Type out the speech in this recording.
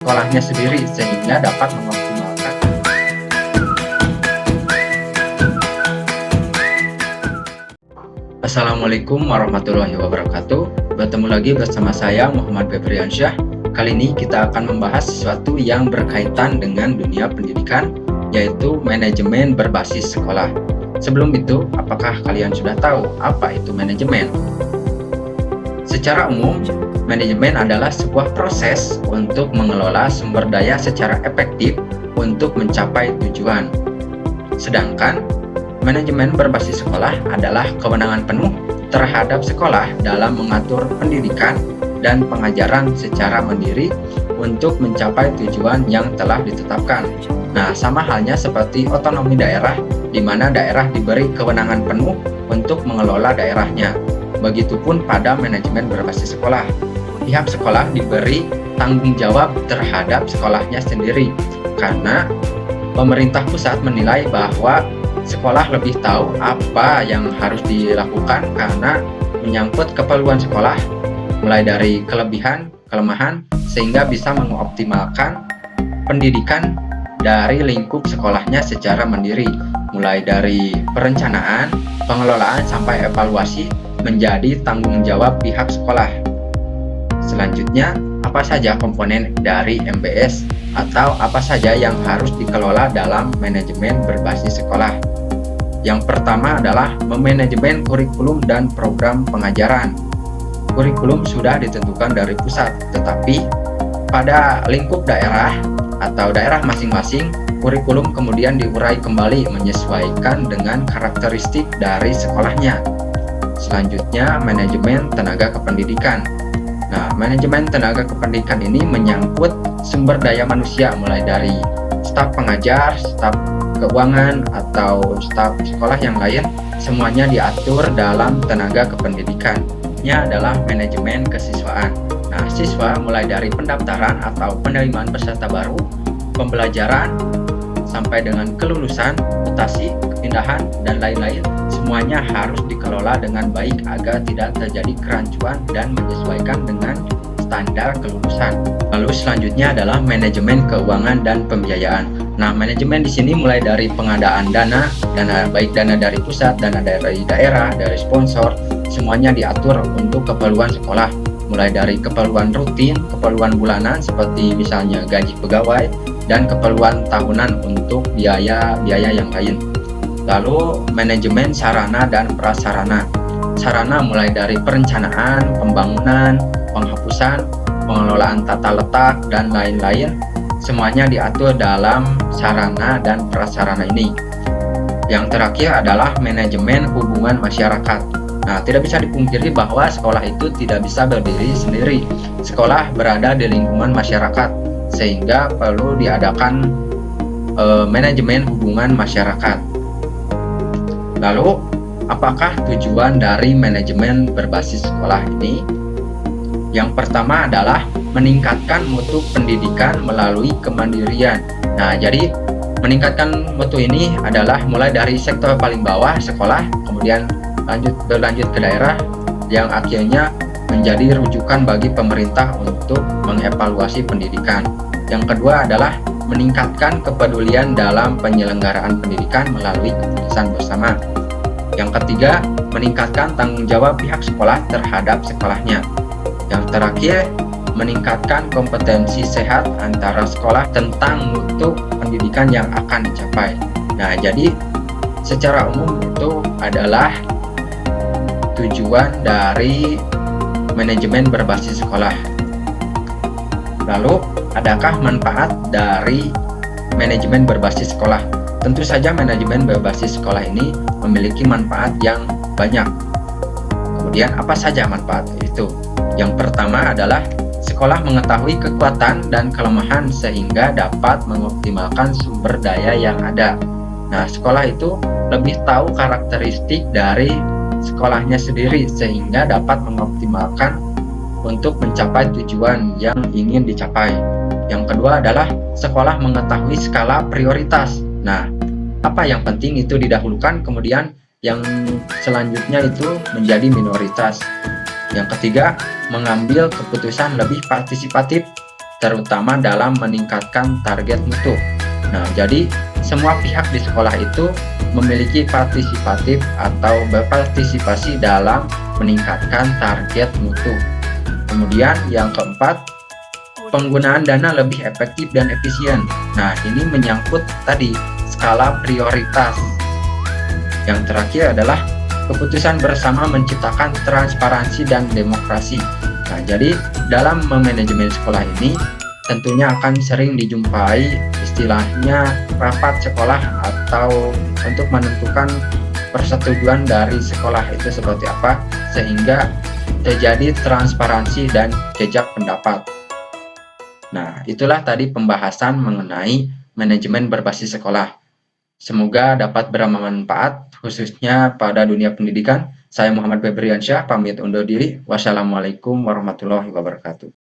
sekolahnya sendiri sehingga dapat mengoptimalkan. Assalamualaikum warahmatullahi wabarakatuh. Bertemu lagi bersama saya Muhammad Febriansyah. Kali ini kita akan membahas sesuatu yang berkaitan dengan dunia pendidikan, yaitu manajemen berbasis sekolah. Sebelum itu, apakah kalian sudah tahu apa itu manajemen? Secara umum, manajemen adalah sebuah proses untuk mengelola sumber daya secara efektif untuk mencapai tujuan. Sedangkan manajemen berbasis sekolah adalah kewenangan penuh terhadap sekolah dalam mengatur pendidikan dan pengajaran secara mandiri untuk mencapai tujuan yang telah ditetapkan. Nah, sama halnya seperti otonomi daerah, di mana daerah diberi kewenangan penuh untuk mengelola daerahnya. Begitupun pada manajemen berbasis sekolah. Pihak sekolah diberi tanggung jawab terhadap sekolahnya sendiri, karena pemerintah pusat menilai bahwa sekolah lebih tahu apa yang harus dilakukan karena menyangkut keperluan sekolah, mulai dari kelebihan, kelemahan, sehingga bisa mengoptimalkan pendidikan dari lingkup sekolahnya secara mandiri, mulai dari perencanaan, pengelolaan, sampai evaluasi menjadi tanggung jawab pihak sekolah. Selanjutnya, apa saja komponen dari MBS atau apa saja yang harus dikelola dalam manajemen berbasis sekolah? Yang pertama adalah memanajemen kurikulum dan program pengajaran. Kurikulum sudah ditentukan dari pusat, tetapi pada lingkup daerah atau daerah masing-masing, kurikulum kemudian diurai kembali menyesuaikan dengan karakteristik dari sekolahnya. Selanjutnya, manajemen tenaga kependidikan. Nah, manajemen tenaga kependidikan ini menyangkut sumber daya manusia, mulai dari staf pengajar, staf keuangan, atau staf sekolah yang lain, semuanya diatur dalam tenaga kependidikan. Ini adalah manajemen kesiswaan. Nah, siswa mulai dari pendaftaran atau penerimaan peserta baru, pembelajaran, sampai dengan kelulusan, mutasi, kepindahan, dan lain-lain, semuanya harus dikelola dengan baik agar tidak terjadi kerancuan dan menyesuaikan dengan standar kelulusan. Lalu selanjutnya adalah manajemen keuangan dan pembiayaan. Nah, manajemen di sini mulai dari pengadaan dana baik dana dari pusat, dana dari daerah, dari sponsor, semuanya diatur untuk keperluan sekolah, mulai dari keperluan rutin, keperluan bulanan seperti misalnya gaji pegawai, dan keperluan tahunan untuk biaya-biaya yang lain. Lalu manajemen sarana dan prasarana. Sarana mulai dari perencanaan, pembangunan, penghapusan, pengelolaan tata letak, dan lain-lain, semuanya diatur dalam sarana dan prasarana ini. Yang terakhir adalah manajemen hubungan masyarakat. Nah, tidak bisa dipungkiri bahwa sekolah itu tidak bisa berdiri sendiri. Sekolah berada di lingkungan masyarakat, sehingga perlu diadakan manajemen hubungan masyarakat. Lalu, apakah tujuan dari manajemen berbasis sekolah ini? Yang pertama adalah meningkatkan mutu pendidikan melalui kemandirian. Nah, jadi meningkatkan mutu ini adalah mulai dari sektor paling bawah sekolah, kemudian berlanjut ke daerah, yang akhirnya menjadi rujukan bagi pemerintah untuk mengevaluasi pendidikan. Yang kedua adalah meningkatkan kepedulian dalam penyelenggaraan pendidikan melalui keputusan bersama. Yang ketiga, meningkatkan tanggung jawab pihak sekolah terhadap sekolahnya. Yang terakhir, meningkatkan kompetensi sehat antara sekolah tentang mutu pendidikan yang akan dicapai. Nah, jadi secara umum itu adalah tujuan dari manajemen berbasis sekolah. Lalu, adakah manfaat dari manajemen berbasis sekolah? Tentu saja manajemen berbasis sekolah ini memiliki manfaat yang banyak. Kemudian apa saja manfaat itu? Yang pertama adalah sekolah mengetahui kekuatan dan kelemahan sehingga dapat mengoptimalkan sumber daya yang ada. Nah, sekolah itu lebih tahu karakteristik dari sekolahnya sendiri sehingga dapat mengoptimalkan untuk mencapai tujuan yang ingin dicapai. Yang kedua adalah sekolah mengetahui skala prioritas. Nah, apa yang penting itu didahulukan, kemudian yang selanjutnya itu menjadi minoritas. Yang ketiga, mengambil keputusan lebih partisipatif. terutama dalam meningkatkan target mutu. Nah, jadi semua pihak di sekolah itu memiliki partisipatif atau berpartisipasi dalam meningkatkan target mutu. Kemudian yang keempat, penggunaan dana lebih efektif dan efisien. Nah, ini menyangkut tadi skala prioritas. Yang terakhir adalah keputusan bersama menciptakan transparansi dan demokrasi. Nah, jadi dalam memanajemen sekolah ini tentunya akan sering dijumpai istilahnya rapat sekolah atau untuk menentukan persetujuan dari sekolah itu seperti apa sehingga terjadi transparansi dan jejak pendapat. Nah, itulah tadi pembahasan mengenai manajemen berbasis sekolah. Semoga dapat bermanfaat khususnya pada dunia pendidikan. Saya Muhammad Febriansyah pamit undur diri. Wassalamualaikum warahmatullahi wabarakatuh.